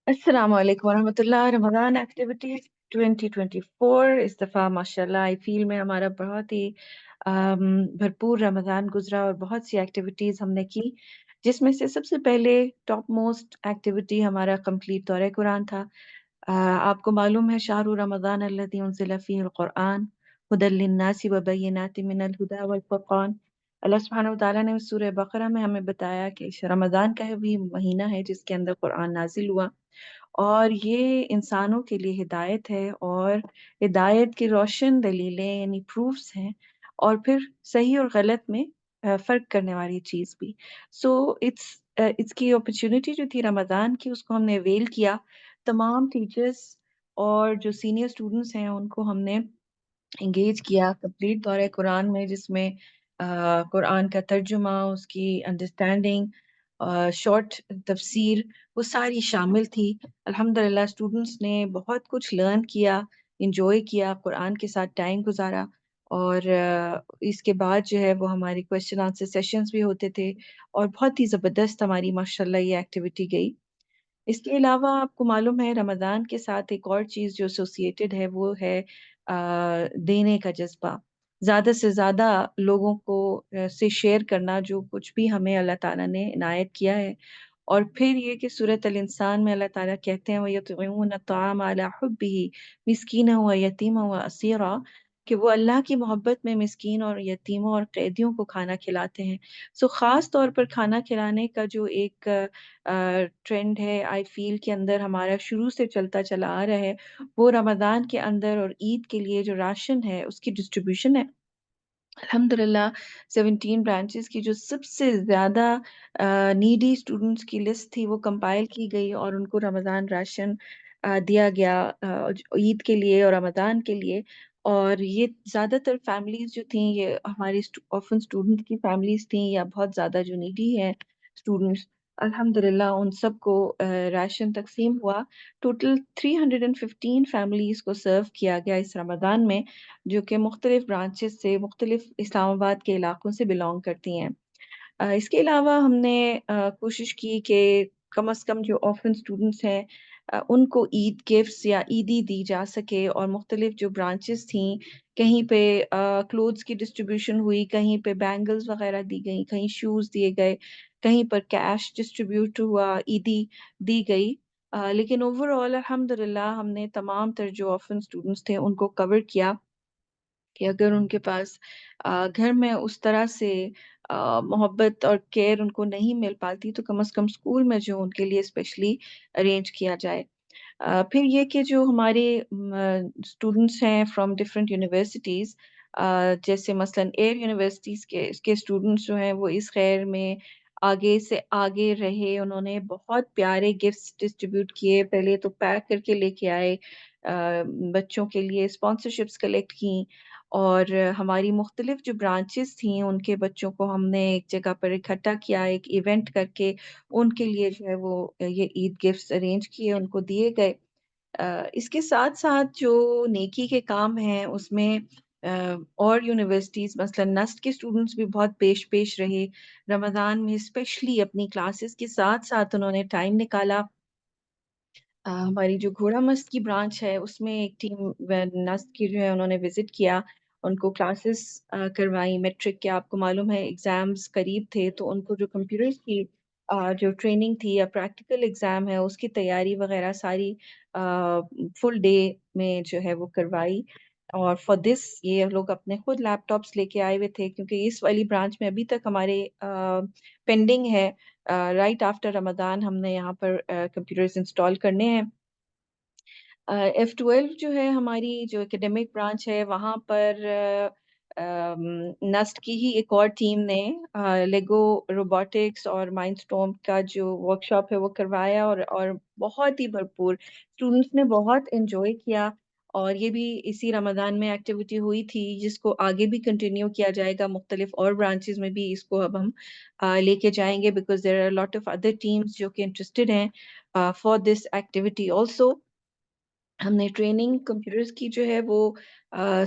अस्सलाम वालेकुम वरहमतुल्लाह। रमज़ान एक्टिविटीज़ 2024 इस दफ़ा माशाल्लाह आई फील में हमारा बहुत ही भरपूर रमज़ान गुजरा और बहुत सी एक्टिविटीज़ हमने की, जिसमें से सबसे पहले टॉप मोस्ट एक्टिविटी हमारा कंप्लीट दौरे कुरान था। आपको मालूम है शाहरु रमज़ान अल्लज़ी उनज़िला फ़ीहिल क़ुरआन हुदल लिन्नासि व बय्यिनातिन मिनल हुदा वल फ़ुरक़ान। अल्लाह सुब्हानहू व तआला ने सूरह बकरा में हमें बताया कि रमज़ान का भी महीना है जिसके अंदर कुरान नाजिल हुआ और ये इंसानों के लिए हिदायत है और हिदायत की रोशन दलीलें यानी प्रूफ्स हैं और फिर सही और गलत में फ़र्क करने वाली चीज़ भी। सो इसकी अपॉर्चुनिटी जो थी रमज़ान की उसको हमने अवेल किया। तमाम टीचर्स और जो सीनियर स्टूडेंट्स हैं उनको हमने एंगेज किया कंप्लीट दौरे कुरान में, जिसमें कुरान का तर्जुमा, उसकी अंडरस्टैंडिंग, शॉर्ट तफसीर, वो सारी शामिल थी। अल्हम्दुलिल्लाह स्टूडेंट्स ने बहुत कुछ लर्न किया, इंजॉय किया, कुरान के साथ टाइम गुजारा और इसके बाद जो है वो हमारी क्वेश्चन आंसर सेशंस भी होते थे और बहुत ही ज़बरदस्त हमारी माशाल्लाह ये एक्टिविटी गई। इसके अलावा आपको मालूम है रमज़ान के साथ एक और चीज़ जो एसोसिएटेड है वो है देने का जज़्बा। ज़्यादा से ज़्यादा लोगों को से शेयर करना जो कुछ भी हमें अल्लाह ताला ने इनायत किया है। और फिर ये कि सूरत अल इंसान में अल्लाह ताला कहते हैं वयुतइमून अत्ताम अला हुब्बिही मिस्कीना व यतीमा व असीरा, कि वो अल्लाह की मोहब्बत में मिस्कीन और यतीमों और कैदियों को खाना खिलाते हैं। सो ख़ास तौर पर खाना खिलाने का जो एक ट्रेंड है आई फील के अंदर हमारा शुरू से चलता चला आ रहा है, वो रमज़ान के अंदर और ईद के लिए जो राशन है उसकी डिस्ट्रीब्यूशन है। अल्हम्दुलिल्लाह 17 ब्रांचेस की जो सबसे ज़्यादा नीडी स्टूडेंट्स की लिस्ट थी वो कंपाइल की गई और उनको रमज़ान राशन दिया गया ईद के लिए और रमज़ान के लिए। और ये ज़्यादातर फैमिलीज़ जो थीं ये हमारी ऑर्फन स्टूडेंट की फैमिलीज़ थीं या बहुत ज़्यादा जो नीडी हैं स्टूडेंट्स, अल्हम्दुलिल्लाह उन सबको राशन तकसीम हुआ। टोटल 315 फैमिलीज़ को सर्व किया गया इस रमज़ान में, जो कि मुख्तलिफ ब्रांचेस से मुख्तलिफ इस्लामाबाद के इलाकों से बिलोंग करती हैं। इसके अलावा हमने कोशिश की कि कम से कम जो ऑर्फन स्टूडेंट्स हैं उनको ईद गिफ्ट्स या ईदी दी जा सके और मुख्तलिफ जो ब्रांचेस थीं कहीं पे क्लोथ्स की डिस्ट्रीब्यूशन हुई, कहीं पे बैंगल्स वगैरह दी गई, कहीं शूज़ दिए गए, कहीं पर कैश डिस्ट्रीब्यूट हुआ, ईदी दी गई। लेकिन ओवरऑल अल्हम्दुलिल्लाह हमने तमाम तर जो ऑर्फन स्टूडेंट्स थे उनको कवर किया कि अगर उनके पास घर में उस तरह से मोहब्बत और केयर उनको नहीं मिल पाती तो कम से कम स्कूल में जो उनके लिए स्पेशली अरेंज किया जाए। फिर ये कि जो हमारे स्टूडेंट्स हैं फ्रॉम डिफरेंट यूनिवर्सिटीज़, जैसे मसलन एयर यूनिवर्सिटीज़ के स्टूडेंट्स जो हैं वो इस खैर में आगे से आगे रहे। उन्होंने बहुत प्यारे गिफ्ट्स डिस्ट्रीब्यूट किए, पहले तो पैक करके लेके आए, बच्चों के लिए स्पॉन्सरशिप्स कलेक्ट की और हमारी मुख्तलिफ जो ब्रांचेस थी उनके बच्चों को हमने एक जगह पर इकट्ठा किया, एक इवेंट करके उनके लिए जो है वो ये ईद गिफ्ट्स अरेंज किए, उनको दिए गए। इसके साथ-साथ जो नेकी के काम हैं उसमें और यूनिवर्सिटीज़ मसलन नस्ट के स्टूडेंट्स भी बहुत पेश-पेश रहे। रमज़ान में स्पेशली अपनी क्लासेस के साथ-साथ उन्होंने टाइम निकाला। हमारी जो घोड़ा मस्त की ब्रांच है उसमें एक टीम नस्ट की जो है उन्होंने विजिट किया, उनको क्लासेस करवाई। मैट्रिक के आपको मालूम है एग्जाम्स करीब थे तो उनको जो कंप्यूटर्स की जो ट्रेनिंग थी या प्रैक्टिकल एग्जाम है उसकी तैयारी वगैरह सारी फुल डे में जो है वो करवाई। और फॉर दिस ये लोग अपने खुद लैपटॉप्स लेके आए हुए थे क्योंकि इस वाली ब्रांच में अभी तक हमारे पेंडिंग है। राइट आफ्टर रमज़ान हमने यहाँ पर कंप्यूटर्स इंस्टॉल करने हैं। F12 जो है हमारी जो एकेडमिक ब्रांच है वहाँ पर नस्ट की ही एक और टीम ने लेगो रोबोटिक्स और माइंडस्टॉर्म का जो वर्कशॉप है वो करवाया और बहुत ही भरपूर स्टूडेंट्स ने बहुत एंजॉय किया। और ये भी इसी रमज़ान में एक्टिविटी हुई थी जिसको आगे भी कंटिन्यू किया जाएगा, मुख्तलिफ और ब्रांचेस में भी इसको अब हम लेके जाएंगे because there are lot of other teams जो कि इंटरेस्टेड हैं फॉर दिस एक्टिविटी ऑल्सो। हमने ट्रेनिंग कंप्यूटर्स की जो है वो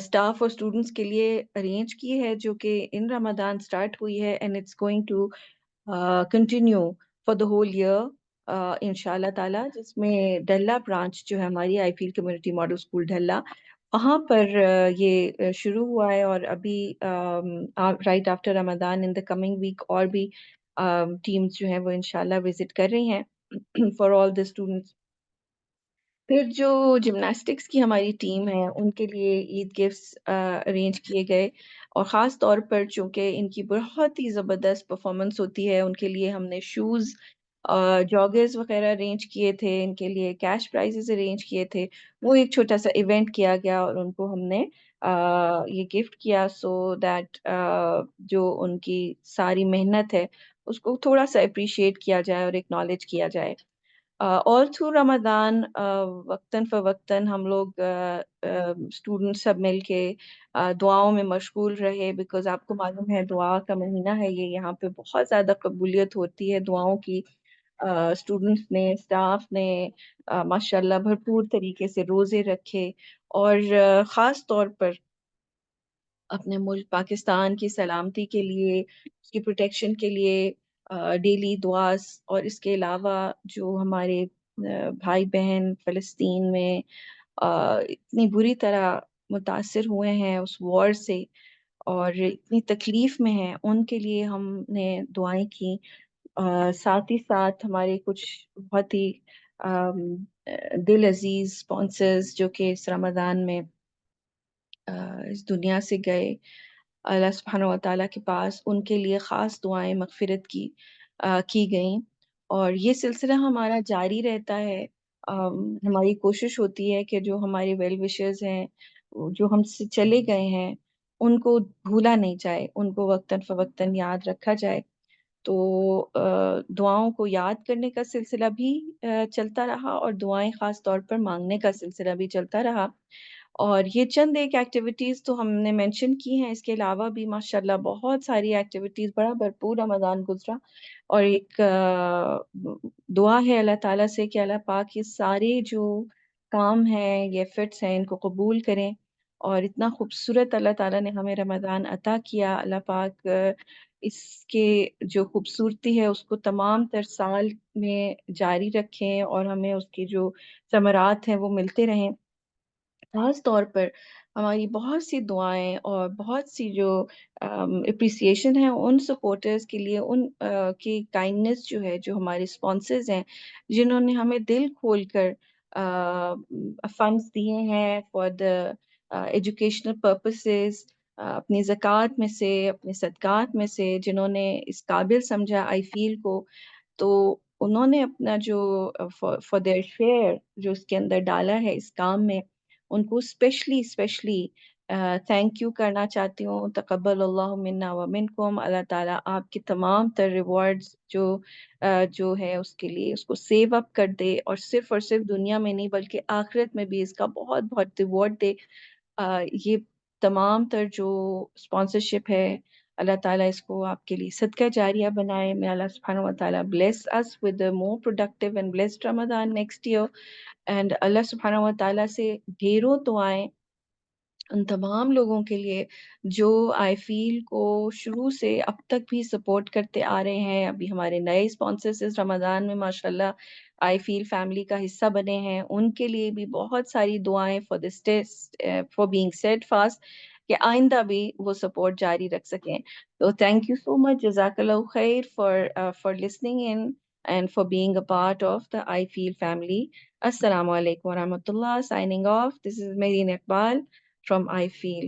स्टाफ और स्टूडेंट्स के लिए अरेंज की है जो कि इन रमज़ान स्टार्ट हुई है and it's going to continue for the whole year. انشاءاللہ تعالی، جس میں ڈلہ برانچ جو ہے ہماری I feel community model school Dalla, وہاں پر یہ شروع ہوا ہے، اور ابھی right after Ramzan in the coming week اور بھی ٹیمز جو ہیں وہ انشاءاللہ وزٹ کر رہی ہیں فار آل دا اسٹوڈنٹس. پھر جو جمناسٹکس کی ہماری ٹیم ہے ان کے لیے عید گفٹس ارینج کیے گئے، اور خاص طور پر چونکہ ان کی بہت ہی زبردست پرفارمنس ہوتی ہے، ان کے لیے ہم نے شوز، جاگرز وغیرہ ارینج کیے تھے، ان کے لیے کیش پرائزز ارینج کیے تھے. وہ ایک چھوٹا سا ایونٹ کیا گیا اور ان کو ہم نے یہ گفٹ کیا، سو دیٹ جو ان کی ساری محنت ہے اس کو تھوڑا سا اپریشیٹ کیا جائے اور ایکنالج کیا جائے. آل تھرو رمضان وقتاً فوقتاً ہم لوگ اسٹوڈنٹ سب مل کے دعاؤں میں مشغول رہے، بیکاز آپ کو معلوم ہے دعا کا مہینہ ہے یہ، یہاں پہ بہت زیادہ قبولیت ہوتی ہے دعاؤں کی. اسٹوڈنٹس نے، اسٹاف نے ماشاء اللہ بھرپور طریقے سے روزے رکھے، اور خاص طور پر اپنے ملک پاکستان کی سلامتی کے لیے، اس کی پروٹیکشن کے لیے ڈیلی دعاز. اور اس کے علاوہ جو ہمارے بھائی بہن فلسطین میں اتنی بری طرح متاثر ہوئے ہیں اس وار سے اور اتنی تکلیف میں ہیں، ان کے لیے ہم نے دعائیں کی. ساتھ ہی ساتھ ہمارے کچھ بہت ہی دل عزیز اسپانسرز جو کہ اس رمضان میں اس دنیا سے گئے، اللہ سبحانہ و تعالیٰ کے پاس ان کے لیے خاص دعائیں مغفرت کی گئیں. اور یہ سلسلہ ہمارا جاری رہتا ہے. ہماری کوشش ہوتی ہے کہ جو ہمارے ویل وشرز ہیں، جو ہم سے چلے گئے ہیں، ان کو بھولا نہیں جائے، ان کو وقتاً فوقتاً یاد رکھا جائے. تو دعاؤں کو یاد کرنے کا سلسلہ بھی چلتا رہا، اور دعائیں خاص طور پر مانگنے کا سلسلہ بھی چلتا رہا. اور یہ چند ایک ایکٹیویٹیز تو ہم نے مینشن کی ہیں، اس کے علاوہ بھی ماشاءاللہ بہت ساری ایکٹیویٹیز، بڑا بھرپور رمضان گزرا. اور ایک دعا ہے اللہ تعالیٰ سے کہ اللہ پاک یہ سارے جو کام ہیں، یہ ایفرٹس ہیں، ان کو قبول کریں. اور اتنا خوبصورت اللہ تعالیٰ نے ہمیں رمضان عطا کیا، اللہ پاک اس کے جو خوبصورتی ہے اس کو تمام تر سال میں جاری رکھیں، اور ہمیں اس کے جو ثمرات ہیں وہ ملتے رہیں. خاص طور پر ہماری بہت سی دعائیں اور بہت سی جو اپریسیشن ہے ان سپورٹرز کے لیے، ان کی کائنڈنس جو ہے، جو ہمارے اسپانسرز ہیں جنہوں نے ہمیں دل کھول کر فنڈز دیے ہیں فار دا ایجوکیشنل پرپسز، اپنی زکوٰۃ میں سے، اپنے صدقات میں سے، جنہوں نے اس قابل سمجھا آئی فیل کو، تو انہوں نے اپنا جو فار دیئر شیئر جو اس کے اندر ڈالا ہے اس کام میں، ان کو اسپیشلی تھینک یو کرنا چاہتی ہوں. تقبل اللہ منا و منکم، اللہ تعالیٰ آپ کے تمام تر ریوارڈز جو ہے اس کے لیے اس کو سیو اپ کر دے، اور صرف دنیا میں نہیں بلکہ آخرت میں بھی اس کا بہت بہت ریوارڈ دے. یہ تمام تر جو اسپانسرشپ ہے، اللہ تعالیٰ اس کو آپ کے لیے صدقہ جاریہ بنائے. میں اللہ سبحانہ و تعالیٰ bless us with a more productive and blessed Ramadan next year. And اللہ سبحانہ و تعالیٰ سے ڈھیروں دعائیں ان تمام لوگوں کے لیے جو آئی فیل کو شروع سے اب تک بھی سپورٹ کرتے آ رہے ہیں. ابھی ہمارے نئے اسپانسرز اس رمضان میں ماشاءاللہ آئی فیل فیملی کا حصہ بنے ہیں، ان کے لیے بھی بہت ساری دعائیں فار بینگ سیٹ فاسٹ کہ آئندہ بھی وہ سپورٹ جاری رکھ سکیں. تو تھینک یو سو مچ، جزاک اللہ خیر for listening in and for being a part of the I Feel family. Assalamu alaikum wa rahmatullah. Signing off. This is Marine Iqbal from I Feel.